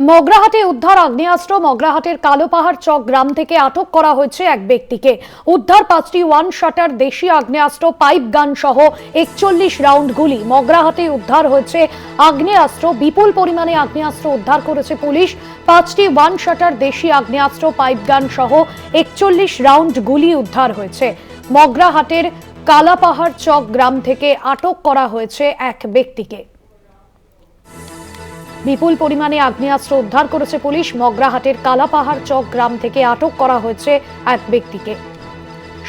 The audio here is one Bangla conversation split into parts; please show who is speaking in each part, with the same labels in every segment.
Speaker 1: মগরাহাটে উদ্ধার আগ্নেয়াস্ত্র। মগরাহাটের কালোপাহাড় চক গ্রাম থেকে আটক করা হয়েছে এক ব্যক্তিকে। উদ্ধার 5টি ওয়ান শাটার দেশি আগ্নেয়াস্ত্র, পাইপ গান সহ 41 রাউন্ড গুলি। মগরাহাটে উদ্ধার হয়েছে আগ্নেয়াস্ত্র। বিপুল পরিমাণে আগ্নেয়াস্ত্র উদ্ধার করেছে পুলিশ। 5টি ওয়ান শাটার দেশি আগ্নেয়াস্ত্র, পাইপ গান সহ 41 রাউন্ড গুলি উদ্ধার হয়েছে। মগরাহাটের কালাপাহাড় চক গ্রাম থেকে আটক করা হয়েছে এক ব্যক্তিকে। বিপুল পরিমাণে আগ্নেয়াস্ত্র উদ্ধার করেছে পুলিশ। মগরাহাটের কালাপাহাড় চক গ্রাম থেকে আটক করা হয়েছে এক ব্যক্তিকে।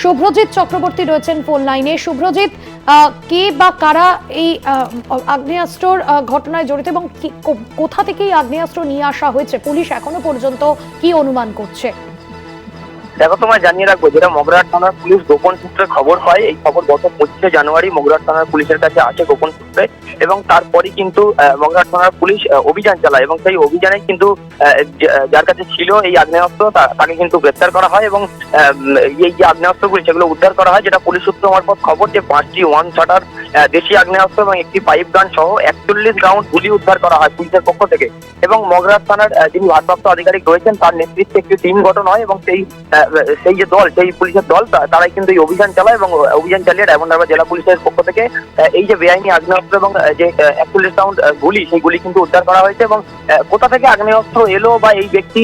Speaker 1: শুভ্রজিৎ চক্রবর্তী রয়েছেন ফোন লাইনে। শুভ্রজিৎ, কে বা কারা এই আগ্নেয়াস্ত্রর ঘটনায় জড়িত এবং কোথা থেকে এই আগ্নেয়াস্ত্র নিয়ে আসা হয়েছে, পুলিশ এখনো পর্যন্ত কি অনুমান করছে?
Speaker 2: দেখো, তোমায় জানিয়ে রাখবো, যেটা মগরাহাট থানার পুলিশ গোপন সূত্রে খবর পায়, এই খবর গত 25শে জানুয়ারি মগরাহাট থানার পুলিশের কাছে আসে গোপন সূত্রে, এবং তারপরই কিন্তু মগরাহাট থানার পুলিশ অভিযান চালায় এবং সেই অভিযানে কিন্তু যার কাছে ছিল এই আগ্নেয়াস্ত্র তাকে কিন্তু গ্রেপ্তার করা হয় এবং এই যে আগ্নেয়াস্ত্রগুলি সেগুলো উদ্ধার করা হয়। যেটা পুলিশ সূত্র মারফত খবর, যে 5টি ওয়ান শাটার দেশি আগ্নেয়াস্ত্র এবং একটি পাইপ গান সহ 41 রাউন্ড গুলি উদ্ধার করা হয় পুলিশের পক্ষ থেকে। এবং মগরাহাট থানার যিনি ভারপ্রাপ্ত আধিকারিক রয়েছেন তার নেতৃত্বে একটি টিম গঠন হয় এবং সেই যে দল, সেই পুলিশের দল, তারাই কিন্তু এই অভিযান চালায় এবং অভিযান চালিয়ে ডায়মন্ড জেলা পুলিশের পক্ষ থেকে এই যে বেআইনি আগ্নেয়াস্ত্র এবং যে 41 রাউন্ড গুলি, সেই গুলি কিন্তু উদ্ধার করা হয়েছে। এবং কোথা থেকে আগ্নেয়াস্ত্র এলো বা এই ব্যক্তি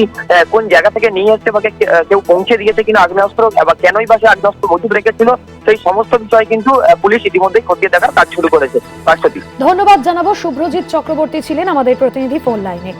Speaker 2: কোন জায়গা থেকে নিয়ে এসছে বা কেউ পৌঁছে দিয়েছে কিনা আগ্নেয়াস্ত্র, বা কেনই বা সে আগ্নেয়াস্ত্র মজুদ রেখেছিল, সেই সমস্ত বিষয় কিন্তু পুলিশ ইতিমধ্যেই খতিয়ে দেখার কাজ শুরু করেছে।
Speaker 1: ধন্যবাদ জানাবো। শুভ্রজিৎ চক্রবর্তী ছিলেন আমাদের প্রতিনিধি ফোন লাইনে।